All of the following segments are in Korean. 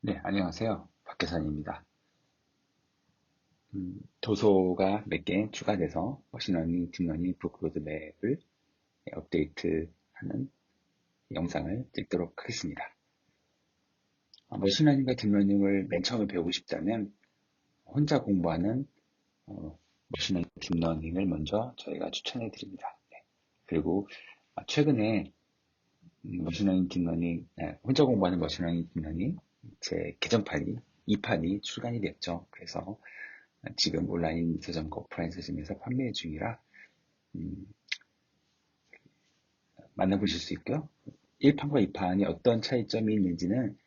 네, 안녕하세요. 박계산입니다. 도서가 몇 개 추가돼서 머신러닝, 딥러닝, 북로드맵을 업데이트하는 영상을 찍도록 하겠습니다. 머신러닝과 딥러닝을 맨 처음에 배우고 싶다면 혼자 공부하는 머신러닝, 딥러닝을 먼저 저희가 추천해 드립니다. 네. 그리고 최근에 머신러닝, 딥러닝, 혼자 공부하는 머신러닝, 딥러닝 제 개정판이 2판이 출간이 됐죠. 그래서 지금 온라인 서점과 오프라인 서점에서 판매 중이라 음, 만나보실 수 있고요. 1판과 2판이 어떤 차이점이 있는지는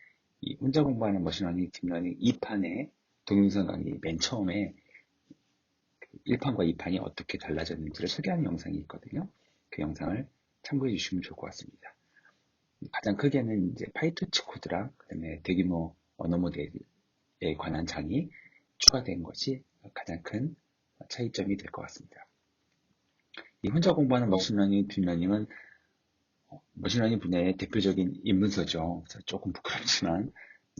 이 혼자 공부하는 머신러닝, 딥러닝 2판의 동영상 강의 맨 처음에 1판과 2판이 어떻게 달라졌는지를 소개하는 영상이 있거든요. 그 영상을 참고해 주시면 좋을 것 같습니다. 가장 크게는 이제 파이토치 코드랑 그다음에 대규모 언어 모델에 관한 장이 추가된 것이 가장 큰 차이점이 될 것 같습니다. 이 혼자 공부하는 머신러닝, 딥러닝은 머신러닝 분야의 대표적인 입문서죠. 그래서 조금 부끄럽지만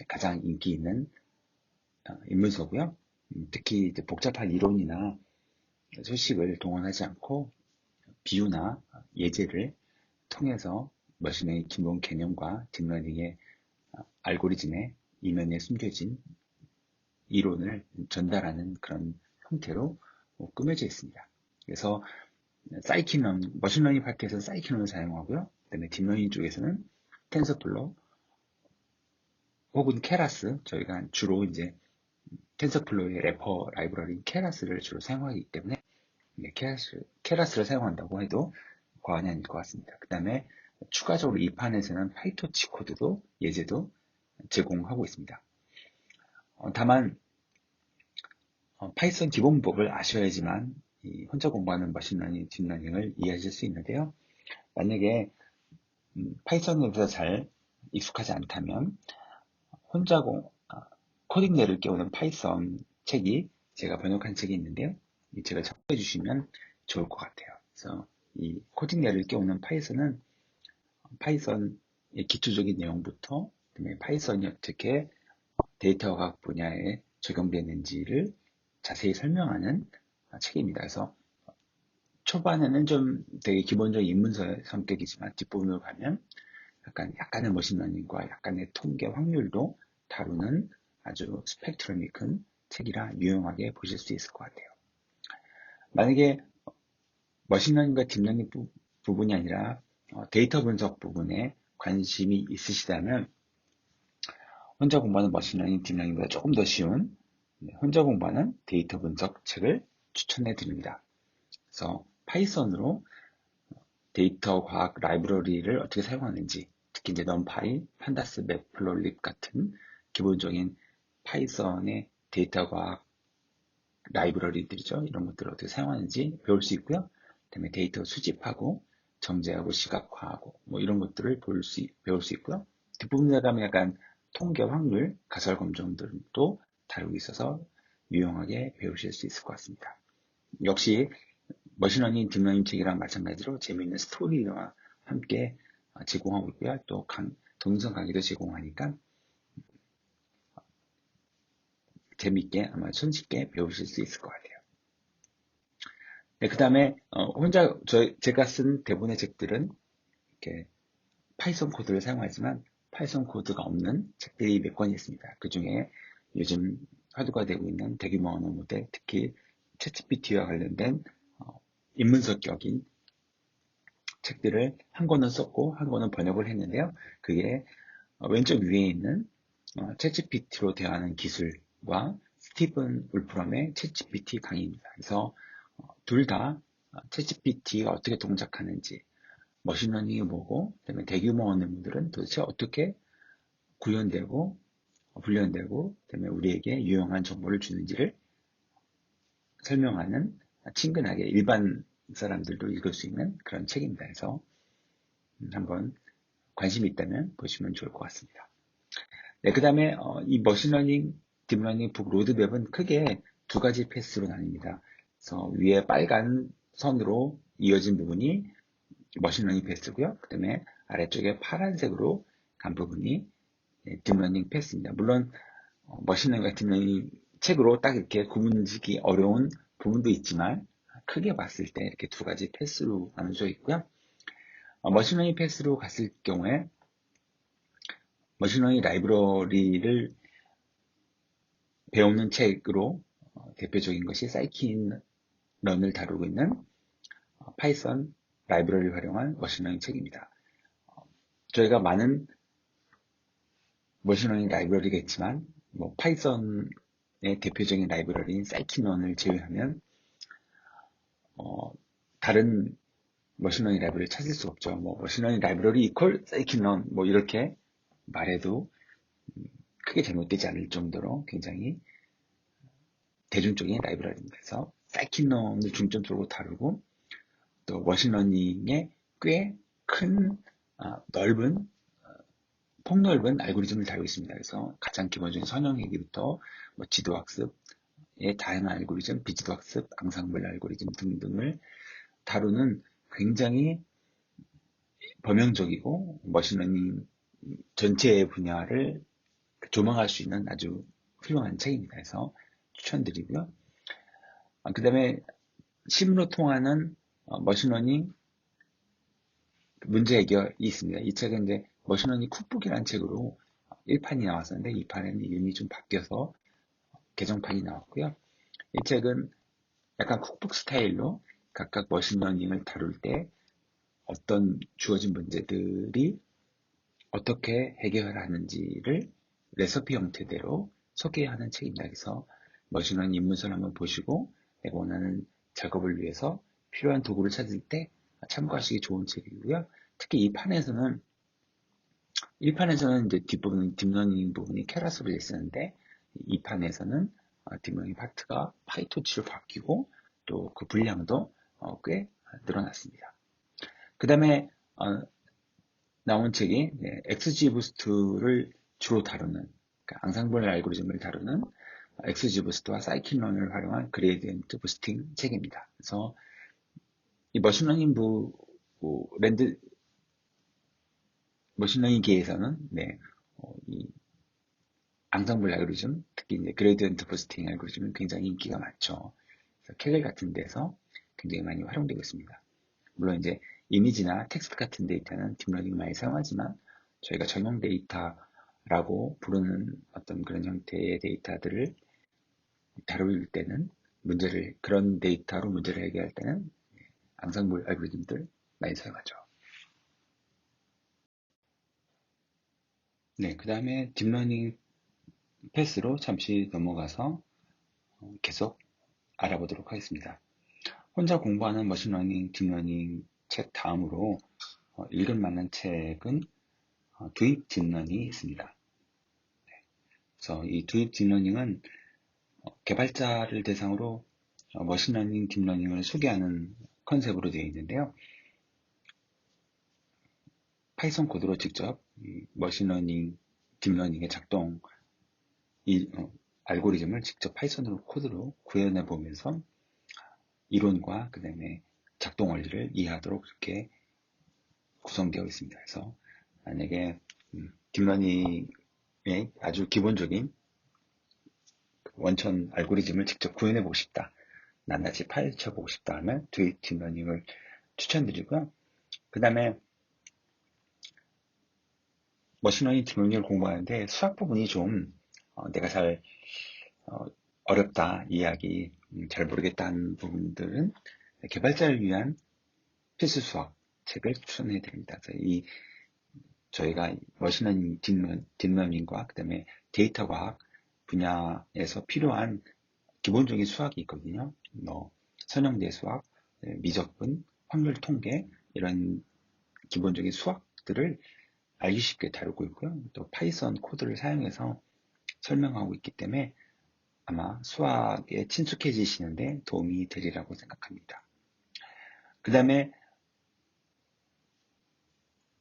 가장 인기 있는 입문서고요. 특히 이제 복잡한 이론이나 소식을 동원하지 않고 비유나 예제를 통해서 머신러닝 기본 개념과 딥러닝의 알고리즘의 이면에 숨겨진 이론을 전달하는 그런 형태로 꾸며져 있습니다. 그래서 사이키넌, 머신러닝 파트에서는 사이키넌을 사용하고요. 그다음에 딥러닝 쪽에서는 텐서플로 혹은 케라스, 저희가 주로 이제 텐서플로의 래퍼 라이브러리인 케라스를 주로 사용하기 때문에 케라스를 사용한다고 해도 과언이 아닐 것 같습니다. 그 다음에 추가적으로 이 판에서는 파이토치 코드도 예제도 제공하고 있습니다. 다만 파이썬 기본법을 아셔야지만 혼자 공부하는 머신러닝, 딥러닝을 이해하실 수 있는데요. 만약에 파이썬에 대해서 잘 익숙하지 않다면 혼자 코딩내를 깨우는 파이썬 책이 제가 번역한 책이 있는데요. 이 책을 참고해 주시면 좋을 것 같아요. 그래서 이 코딩내를 깨우는 파이썬은 파이썬의 기초적인 내용부터 그다음에 파이썬이 어떻게 데이터 과학 분야에 적용되는지를 자세히 설명하는 책입니다. 그래서 초반에는 좀 되게 기본적인 입문서의 성격이지만 뒷부분으로 가면 약간의 머신러닝과 약간의 통계 확률도 다루는 아주 스펙트럼이 큰 책이라 유용하게 보실 수 있을 것 같아요. 만약에 머신러닝과 딥러닝 부분이 아니라 데이터 분석 부분에 관심이 있으시다면 혼자 공부하는 머신러닝, 딥러닝보다 조금 더 쉬운 혼자 공부하는 데이터 분석 책을 추천해 드립니다. 그래서 파이썬으로 데이터 과학 라이브러리를 어떻게 사용하는지, 특히 이제 넘파이, 판다스, 매플로립 같은 기본적인 파이썬의 데이터 과학 라이브러리들이죠. 이런 것들을 어떻게 사용하는지 배울 수 있고요. 그다음에 데이터 수집하고 정제하고 시각화하고 뭐 이런 것들을 배울 수 있고요. 뒷부분에 가면 약간 통계 확률, 가설 검정들도 다루고 있어서 유용하게 배우실 수 있을 것 같습니다. 역시 머신러닝, 딥러닝 책이랑 마찬가지로 재미있는 스토리와 함께 제공하고 있고요. 또 동영상 강의도 제공하니까 재미있게 아마 손쉽게 배우실 수 있을 것 같아요. 네, 그 다음에 제가 쓴 대부분의 책들은 이렇게 파이썬 코드를 사용하지만 파이썬 코드가 없는 책들이 몇 권 있습니다. 그 중에 요즘 화두가 되고 있는 대규모 언어 모델, 특히 챗GPT와 관련된 입문서격인 책들을 한 권은 썼고 한 권은 번역을 했는데요. 그게 왼쪽 위에 있는 챗GPT로 대화하는 기술과 스티븐 울프럼의 챗GPT 강의입니다. 그래서 둘 다 챗GPT가 어떻게 동작하는지, 머신러닝이 뭐고, 그다음에 대규모 언어들은 도대체 어떻게 구현되고 훈련되고, 그다음에 우리에게 유용한 정보를 주는지를 설명하는 친근하게 일반 사람들도 읽을 수 있는 그런 책입니다. 그래서 한번 관심이 있다면 보시면 좋을 것 같습니다. 네, 그 다음에 이 머신러닝, 딥러닝 북 로드맵은 크게 두 가지 패스로 나뉩니다. 그래서 위에 빨간 선으로 이어진 부분이 머신러닝 패스고요. 그 다음에 아래쪽에 파란색으로 간 부분이 딥러닝 패스입니다. 물론 머신러닝과 딥러닝 책으로 딱 이렇게 구분짓기 어려운 부분도 있지만 크게 봤을 때 이렇게 두 가지 패스로 나눠져 있고요. 머신러닝 패스로 갔을 경우에 머신러닝 라이브러리를 배우는 책으로 대표적인 것이 사이킨런을 다루고 있는 파이썬 라이브러리를 활용한 머신러닝 책입니다. 저희가 많은 머신러닝 라이브러리가 있지만 파이썬의 대표적인 라이브러리인 사이킨런을 제외하면 다른 머신러닝 라이브러리를 찾을 수 없죠. 머신러닝 라이브러리 이퀄 사이킨런 이렇게 말해도 크게 잘못되지 않을 정도로 굉장히 대중적인 라이브러리입니다. 그래서 사이킨런을 중점적으로 다루고 또 머신러닝에 꽤 큰 넓은 폭넓은 알고리즘을 다루고 있습니다. 그래서 가장 기본적인 선형회기부터 지도학습의 다양한 알고리즘, 비지도학습, 앙상블 알고리즘 등등을 다루는 굉장히 범용적이고 머신러닝 전체 분야를 조망할 수 있는 아주 훌륭한 책입니다. 그래서 추천드리고요. 그 다음에 심으로 통하는 머신러닝 문제 해결이 있습니다. 이 책은 이제 머신러닝 쿡북이라는 책으로 1판이 나왔었는데 2판에는 이름이 좀 바뀌어서 개정판이 나왔고요. 이 책은 약간 쿡북 스타일로 각각 머신러닝을 다룰 때 어떤 주어진 문제들이 어떻게 해결하는지를 레시피 형태대로 소개하는 책입니다. 그래서 머신러닝 입문서를 한번 보시고 내가 원하는 작업을 위해서 필요한 도구를 찾을 때 참고하시기 좋은 책이고요. 특히 이 판에서는 1판에서는 이제 뒷부분, 딥러닝 부분이 케라스로 되어 있었는데 2판에서는 딥러닝 파트가 파이토치로 바뀌고 또 그 분량도 꽤 늘어났습니다. 그 다음에 나온 책이 XGBoost를 주로 다루는 그러니까 앙상블 알고리즘을 다루는 XGBoost와 사이킨런을 활용한 그레이디언트 부스팅 책입니다. 그래서 이 머신러닝계에서는 이 앙상블 알고리즘, 특히 이제 그레이디언트 부스팅 알고리즘은 굉장히 인기가 많죠. 그래서 캐글 같은 데서 굉장히 많이 활용되고 있습니다. 물론 이제 이미지나 텍스트 같은 데이터는 딥러닝 많이 사용하지만 저희가 전용 데이터라고 부르는 어떤 그런 형태의 데이터들을 다룰 때는 그런 데이터로 문제를 해결할 때는 앙상블 알고리즘들 많이 사용하죠. 네, 그 다음에 딥러닝 패스로 잠시 넘어가서 계속 알아보도록 하겠습니다. 혼자 공부하는 머신러닝, 딥러닝 책 다음으로 읽을 만한 책은 도입 딥러닝이 있습니다. 그래서 이 도입 딥러닝은 개발자를 대상으로 머신러닝, 딥러닝을 소개하는 컨셉으로 되어 있는데요. 파이썬 코드로 직접 머신러닝, 딥러닝의 작동, 알고리즘을 직접 파이썬으로 코드로 구현해 보면서 이론과 그 다음에 작동 원리를 이해하도록 그렇게 구성되어 있습니다. 그래서 만약에 딥러닝의 아주 기본적인 원천 알고리즘을 직접 구현해 보고 싶다. 낱낱이 파헤쳐 보고 싶다 하면 도입 딥러닝을 추천드리고요. 그 다음에 머신러닝 딥러닝을 공부하는데 수학 부분이 좀 내가 잘 어렵다, 이해하기 잘 모르겠다는 부분들은 개발자를 위한 필수 수학 책을 추천해 드립니다. 저희가 머신러닝 딥러닝과 그 다음에 데이터 과학 분야에서 필요한 기본적인 수학이 있거든요. 선형대 수학, 미적분, 확률 통계 이런 기본적인 수학들을 알기 쉽게 다루고 있고요. 또 파이썬 코드를 사용해서 설명하고 있기 때문에 아마 수학에 친숙해지시는데 도움이 되리라고 생각합니다. 그 다음에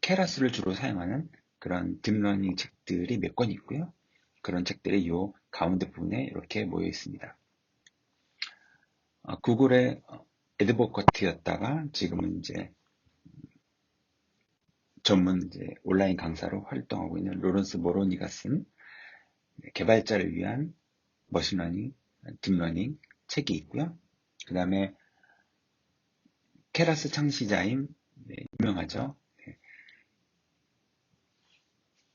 케라스를 주로 사용하는 그런 딥러닝 책들이 몇 권 있고요. 그런 책들이 이 가운데 부분에 이렇게 모여 있습니다. 구글의 애드버커트였다가 지금은 이제 전문 이제 온라인 강사로 활동하고 있는 로런스 모로니가 쓴 개발자를 위한 머신러닝, 딥러닝 책이 있고요. 그 다음에 케라스 창시자인 유명하죠.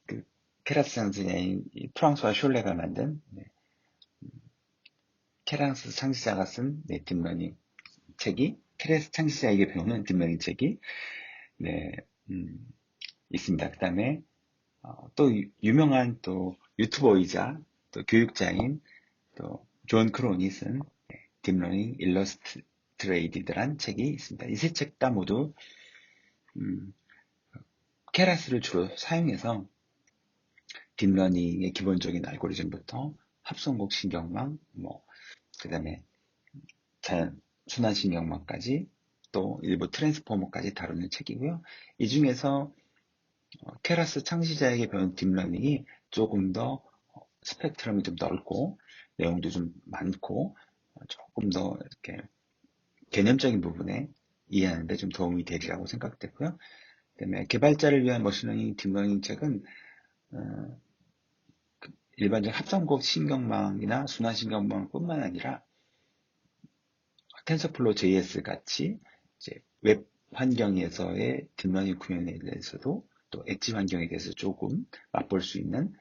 그 케라스 창시자인 프랑스와 숄레가 만든 케라스 창시자가 쓴 딥러닝 책이 케라스 창시자에게 배우는 딥러닝 책이 있습니다. 그 다음에 또 유명한 또 유튜버이자 또 교육자인 또 존 크론이 쓴 딥러닝 일러스트레이티드란 책이 있습니다. 이 세 책 다 모두 케라스를 주로 사용해서 딥러닝의 기본적인 알고리즘부터 합성곡 신경망, 그 다음에 순환 신경망까지 또 일부 트랜스포머까지 다루는 책이고요. 이 중에서 케라스 창시자에게 배운 딥러닝이 조금 더 스펙트럼이 좀 넓고 내용도 좀 많고 조금 더 이렇게 개념적인 부분에 이해하는 데 좀 도움이 되리라고 생각되고요. 그다음에 개발자를 위한 머신러닝 딥러닝 책은 일반적 합성곡 신경망이나 순환 신경망뿐만 아니라 텐서플로우 JS 같이 이제 웹 환경에서의 딥러닝 구현에 대해서도 또 엣지 환경에 대해서 조금 맛볼 수 있는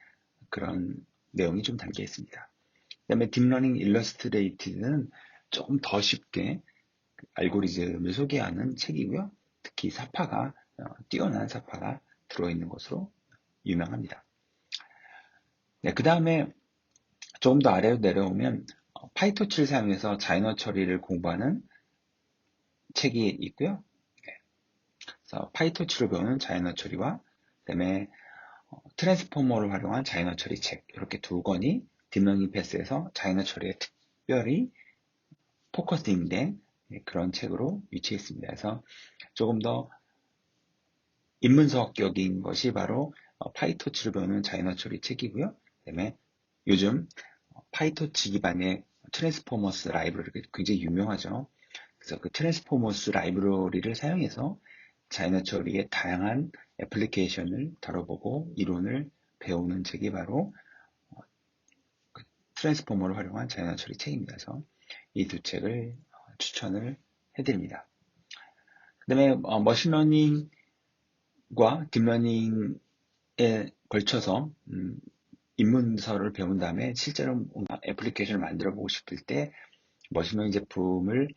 그런 내용이 좀 담겨 있습니다. 그 다음에 딥러닝 일러스트레이티드는 조금 더 쉽게 알고리즘을 소개하는 책이고요. 특히 사파가 뛰어난 사파가 들어있는 것으로 유명합니다. 그 다음에 조금 더 아래로 내려오면 파이토치를 사용해서 자이너 처리를 공부하는 책이 있고요. 그래서 파이토치를 배우는 자이너 처리와 그다음에 트랜스포머를 활용한 자이너 처리 책 이렇게 두 권이 딥러닝 패스에서 자이너 처리에 특별히 포커싱된 그런 책으로 위치했습니다. 그래서 조금 더 인문서학적인 것이 바로 파이토치를 배우는 자이너 처리 책이고요. 그다음에 요즘 파이토치 기반의 트랜스포머스 라이브러리가 굉장히 유명하죠. 그래서 그 트랜스포머스 라이브러리를 사용해서 자이너 처리의 다양한 애플리케이션을 다뤄보고 이론을 배우는 책이 바로 트랜스포머를 활용한 자이너 처리 책입니다. 그래서 이 두 책을 추천을 해드립니다. 그 다음에 머신러닝과 딥러닝에 걸쳐서 입문서를 배운 다음에 실제로 뭔가 애플리케이션을 만들어 보고 싶을 때 머신러닝 제품을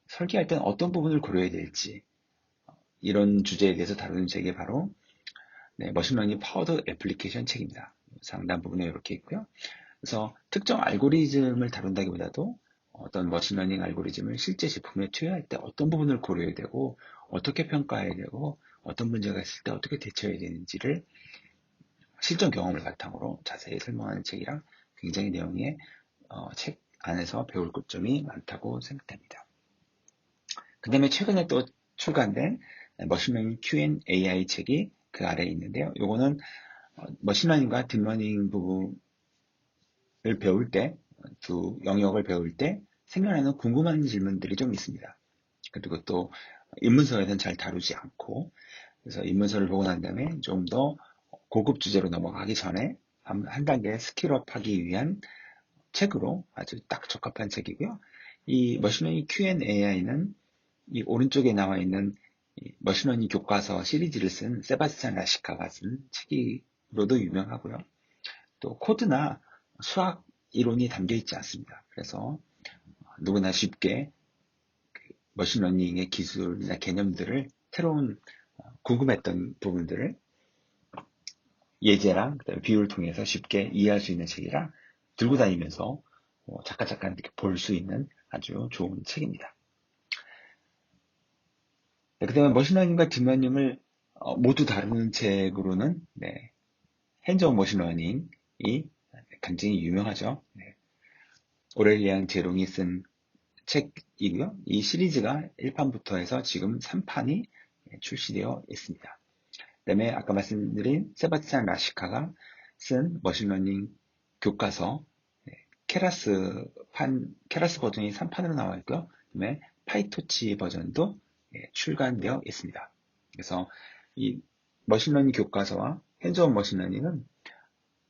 설계할 때는 어떤 부분을 고려해야 될지 이런 주제에 대해서 다루는 책이 바로 머신러닝 파워드 애플리케이션 책입니다. 상단 부분에 이렇게 있고요. 그래서 특정 알고리즘을 다룬다기보다도 어떤 머신러닝 알고리즘을 실제 제품에 투여할 때 어떤 부분을 고려해야 되고 어떻게 평가해야 되고 어떤 문제가 있을 때 어떻게 대처해야 되는지를 실전 경험을 바탕으로 자세히 설명하는 책이라 굉장히 내용에 책 안에서 배울 것점이 많다고 생각됩니다. 그 다음에 최근에 또 출간된 머신러닝 Q&AI 책이 그 아래에 있는데요. 이거는 머신러닝과 딥러닝 부분을 배울 때, 두 영역을 배울 때 생겨나는 궁금한 질문들이 좀 있습니다. 그리고 또 입문서에서는 잘 다루지 않고 그래서 입문서를 보고 난 다음에 좀 더 고급 주제로 넘어가기 전에 한 단계 스킬업 하기 위한 책으로 아주 딱 적합한 책이고요. 이 머신러닝 Q&AI는 이 오른쪽에 나와 있는 머신러닝 교과서 시리즈를 쓴 세바스찬 라시카가 쓴 책으로도 유명하고요. 또 코드나 수학 이론이 담겨 있지 않습니다. 그래서 누구나 쉽게 머신러닝의 기술이나 개념들을 새로운 궁금했던 부분들을 예제랑 그다음에 비유를 통해서 쉽게 이해할 수 있는 책이라 들고 다니면서 잠깐 이렇게 볼 수 있는 아주 좋은 책입니다. 그 다음에 머신러닝과 딥러닝을 모두 다루는 책으로는 핸즈온 머신러닝이 굉장히 유명하죠. 오렐리안 제롱이 쓴 책이고요. 이 시리즈가 1판부터 해서 지금 3판이 출시되어 있습니다. 그 다음에 아까 말씀드린 세바스찬 라시카가 쓴 머신러닝 교과서 케라스 버전이 3판으로 나와 있고요. 그 다음에 파이토치 버전도 출간되어 있습니다. 그래서 이 머신러닝 교과서와 핸즈온 머신러닝은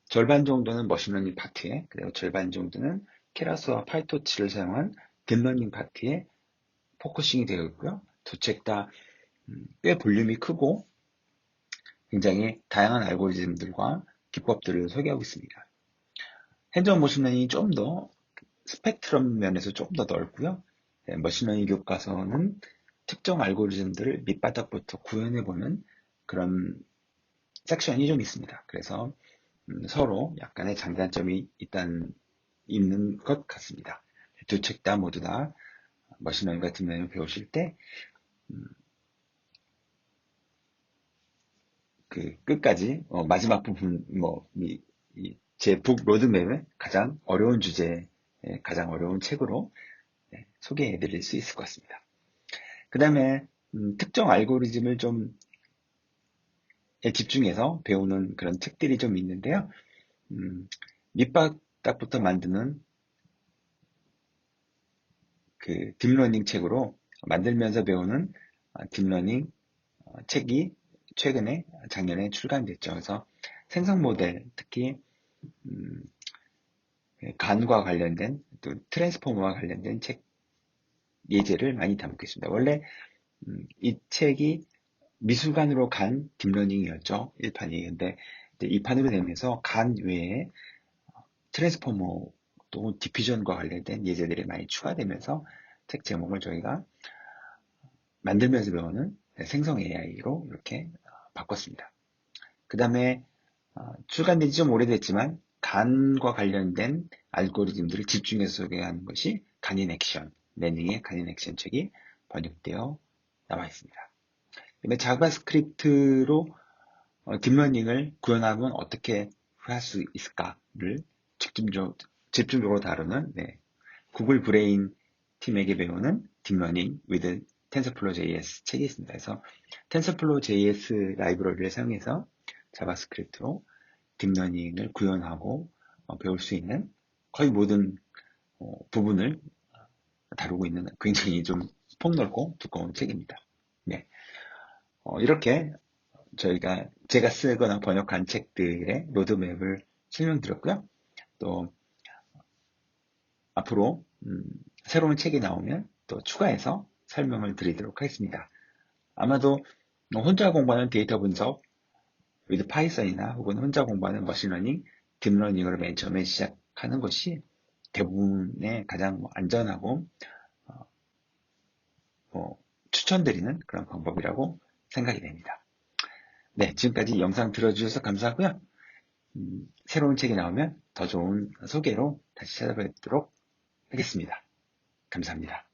절반 정도는 머신러닝 파트에, 그리고 절반 정도는 케라스와 파이토치를 사용한 딥러닝 파트에 포커싱이 되어 있고요. 두 책 다 꽤 볼륨이 크고 굉장히 다양한 알고리즘들과 기법들을 소개하고 있습니다. 핸즈온 머신러닝이 좀 더 스펙트럼 면에서 조금 더 넓고요. 머신러닝 교과서는 특정 알고리즘들을 밑바닥부터 구현해보는 그런 섹션이 좀 있습니다. 그래서 서로 약간의 장단점이 있는 것 같습니다. 두 책 다 모두 다 머신러닝과 딥러닝을 배우실 때 그 끝까지 마지막 부분 제 북 로드맵의 가장 어려운 주제, 가장 어려운 책으로 소개해 드릴 수 있을 것 같습니다. 그 다음에 특정 알고리즘을 좀 집중해서 배우는 그런 책들이 좀 있는데요. 밑바닥부터 만드는 그 딥러닝 책으로 만들면서 배우는 딥러닝 책이 최근에 작년에 출간됐죠. 그래서 생성 모델, 특히 간과 관련된 또 트랜스포머와 관련된 책 예제를 많이 담고 있습니다. 원래 이 책이 미술관으로 간 딥러닝이었죠. 1판이. 근데 2판으로 되면서 간 외에 트랜스포머 또 디퓨전과 관련된 예제들이 많이 추가되면서 책 제목을 저희가 만들면서 배우는 생성 AI로 이렇게 바꿨습니다. 그 다음에 출간된 지 좀 오래됐지만 간과 관련된 알고리즘들을 집중해서 소개하는 것이 간인 액션, 레닝의 간인 액션 책이 번역되어 나와 있습니다. 그다음에 자바스크립트로 딥러닝을 구현하면 어떻게 할 수 있을까를 집중적으로 다루는 구글 브레인 팀에게 배우는 딥러닝 with TensorFlow JS 책이 있습니다. 그래서 TensorFlow JS 라이브러리를 사용해서 자바스크립트로 딥러닝을 구현하고 배울 수 있는 거의 모든 부분을 다루고 있는 굉장히 좀 폭넓고 두꺼운 책입니다. 네, 이렇게 제가 쓰거나 번역한 책들의 로드맵을 설명드렸고요. 또 앞으로 새로운 책이 나오면 또 추가해서 설명을 드리도록 하겠습니다. 아마도 혼자 공부하는 데이터 분석 with 파이썬이나 혹은 혼자 공부하는 머신러닝, 딥러닝으로 맨 처음에 시작하는 것이 대부분의 가장 안전하고 추천드리는 그런 방법이라고 생각이 됩니다. 네, 지금까지 영상 들어주셔서 감사하고요. 새로운 책이 나오면 더 좋은 소개로 다시 찾아뵙도록 하겠습니다. 감사합니다.